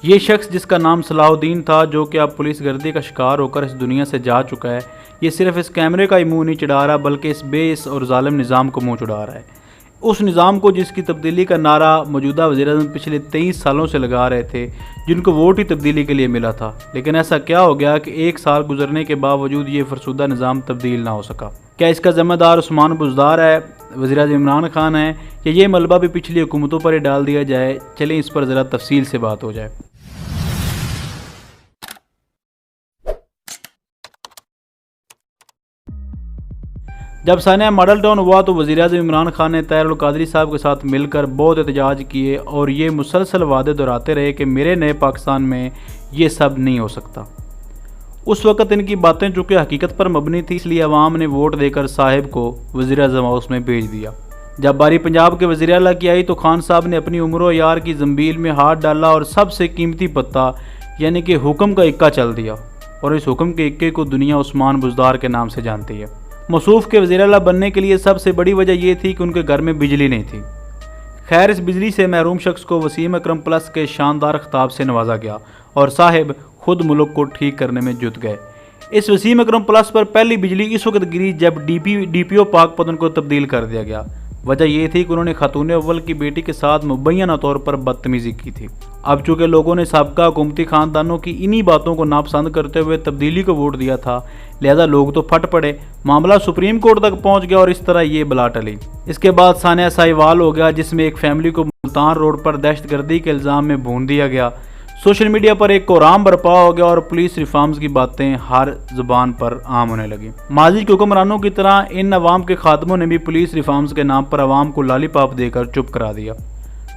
ये शख्स जिसका नाम सलाहुद्दीन था, जो कि अब पुलिस गर्दी का शिकार होकर इस दुनिया से जा चुका है, ये सिर्फ इस कैमरे का ही मुंह नहीं चिढ़ा रहा बल्कि इस बेइस और जालिम निज़ाम को मुंह चिढ़ा रहा है। उस निज़ाम को जिसकी तब्दीली का नारा मौजूदा वज़ीर-ए-आज़म पिछले 23 सालों से लगा रहे थे, जिनको वोट ही तब्दीली के लिए मिला था। लेकिन ऐसा क्या हो गया कि 1 साल गुजरने के बावजूद ये फरसुदा निज़ाम तब्दील ना हो सका? क्या इसका ज़िम्मेदार उस्मान बुज़दार है, वज़ीर-ए-आज़म इमरान खान है, या ये मलबा भी पिछली हुकूमतों पर ही डाल दिया जाए? चलें इस पर ज़रा तफसील से बात हो जाए। जब सानिया मॉडल टाउन हुआ तो वज़ीर-ए-आज़म इमरान खान ने ताहिर अल कादरी साहब के साथ मिलकर बहुत एहतजाज किए और ये मुसलसल वादे दोहराते रहे कि मेरे नए पाकिस्तान में ये सब नहीं हो सकता। उस वक़्त इनकी बातें चूँकि हकीकत पर मबनी थी, इसलिए अवाम ने वोट देकर साहिब को वज़ीर-ए-आज़म हाउस में भेज दिया। जब बारी पंजाब के वज़ीर आला की आई तो खान साहब ने अपनी उम्र यार की ज़ंबील में हाथ डाला और सबसे कीमती पत्ता यानी कि हुक्म का इक्का चल दिया। और इस हुक्म के इक्के को दुनिया उस्मान बुज़दार के नाम से जानती है। मौसूफ़ के वज़ीर आला बनने के लिए सबसे बड़ी वजह यह थी कि उनके घर में बिजली नहीं थी। खैर, इस बिजली से महरूम शख्स को वसीम अकरम प्लस के शानदार खिताब से नवाजा गया और साहिब खुद मुल्क को ठीक करने में जुट गए। इस वसीम अकरम प्लस पर पहली बिजली इस वक्त गिरी जब DPO पाकपतन को तब्दील कर दिया गया। वजह यह थी कि उन्होंने खातून अव्वल की बेटी के साथ मुबैना तौर पर बदतमीज़ी की थी। अब चूँकि लोगों ने साबका हुकूमती ख़ानदानों की इन्हीं बातों को नापसंद करते हुए तब्दीली को वोट दिया था, लिहाजा लोग तो फट पड़े। मामला सुप्रीम कोर्ट तक पहुँच गया और इस तरह ये बला टली। इसके बाद सानिया साहिवाल हो गया, जिसमें एक फैमिली को मुल्तान रोड पर दहशतगर्दी के इल्ज़ाम में भून दिया गया। सोशल मीडिया पर एक कोराम बर्पा हो गया और पुलिस रिफॉर्म्स की बातें हर जुबान पर आम होने लगी। माजी के हुक्मरानों की तरह इन अवाम के खादमों ने भी पुलिस रिफॉर्म्स के नाम पर अवाम को लॉलीपॉप देकर चुप करा दिया।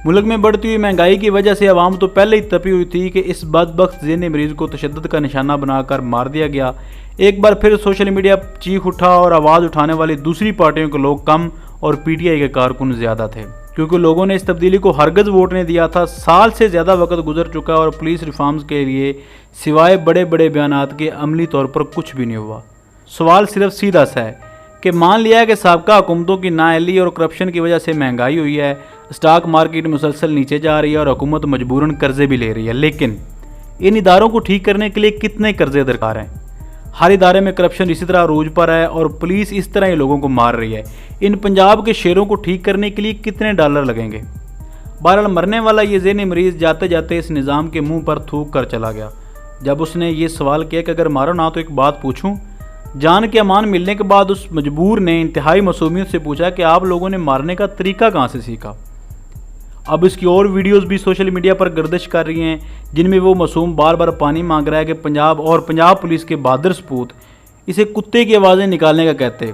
मुल्क में बढ़ती हुई महंगाई की वजह से अवाम तो पहले ही तपी हुई थी कि इस बदबख्त ज़हनी मरीज़ को तशद्दुद का निशाना बनाकर मार दिया गया। एक बार फिर सोशल मीडिया चीख उठा और आवाज़ उठाने वाली दूसरी पार्टियों के लोग कम और PTI के कारकुन ज़्यादा थे, क्योंकि लोगों ने इस तब्दीली को हरगज़ वोट नहीं दिया था। साल से ज़्यादा वक्त गुजर चुका और पुलिस रिफॉर्म्स के लिए सिवाय बड़े बड़े बयानात के अमली तौर पर कुछ भी नहीं हुआ। सवाल सिर्फ सीधा सा है कि मान लिया कि साबका हुकूमतों की नाअहली और करप्शन की वजह से महंगाई हुई है, स्टॉक मार्केट मुसलसल नीचे जा रही है और हुकूमत मजबूरन कर्जे भी ले रही है, लेकिन इन इदारों को ठीक करने के लिए कितने कर्जे दरकार हैं? हर इदारे में करप्शन इसी तरह अरूज पर है और पुलिस इस तरह ही लोगों को मार रही है। इन पंजाब के शेरों को ठीक करने के लिए कितने डॉलर लगेंगे? बहरहाल, मरने वाला ये ज़हनी मरीज़ जाते जाते इस निज़ाम के मुंह पर थूक कर चला गया। जब उसने ये सवाल किया कि अगर मारो ना तो एक बात पूछूं, जान के अमान मिलने के बाद उस मजबूर ने इंतहाई मासूमियत से पूछा कि आप लोगों ने मारने का तरीका कहाँ से सीखा? अब इसकी और वीडियोस भी सोशल मीडिया पर गर्दिश कर रही हैं, जिनमें वो मासूम बार बार पानी मांग रहा है कि पंजाब पुलिस के बहादुर सपूत इसे कुत्ते की आवाज़ें निकालने का कहते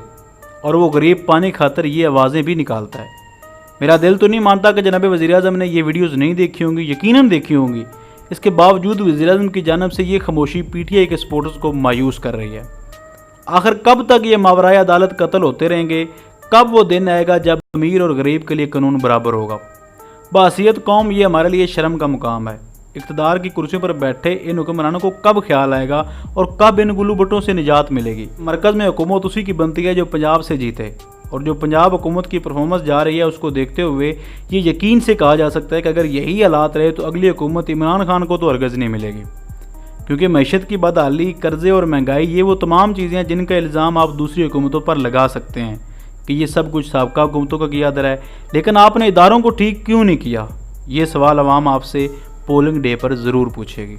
और वो गरीब पानी खातर ये आवाज़ें भी निकालता है। मेरा दिल तो नहीं मानता कि जनाब वज़ीर-ए-आज़म ने ये वीडियोस नहीं देखी होंगी, यकीनन देखी होंगी। इसके बावजूद वज़ीर-ए-आज़म की जानिब से ये खामोशी PTI के सपोर्टर्स को मायूस कर रही है। आखिर कब तक ये मावराए अदालत कत्ल होते रहेंगे? कब वो दिन आएगा जब अमीर और गरीब के लिए कानून बराबर होगा? बासियत कौम, ये हमारे लिए शर्म का मुकाम है। इक़्तिदार की कुर्सियों पर बैठे इन हुक्मरानों को कब ख्याल आएगा और कब इन गुल्लू बट्टों से निजात मिलेगी? मरकज़ में हुकूमत उसी की बनती है जो पंजाब से जीते, और जो पंजाब हुकूमत की परफॉर्मेंस जा रही है उसको देखते हुए ये यकीन से कहा जा सकता है कि अगर यही हालात रहे तो अगली हुकूमत इमरान खान को तो हरगज़ नहीं मिलेगी, क्योंकि मैशत की बदहाली, कर्जे और महंगाई ये वो तमाम चीज़ें हैं जिनका इल्ज़ाम आप दूसरी हुकूमतों पर लगा सकते हैं कि ये सब कुछ साबका हुकूमतों का किया दर है। लेकिन आपने इदारों को ठीक क्यों नहीं किया? ये सवाल अवाम आपसे पोलिंग डे पर ज़रूर पूछेगी।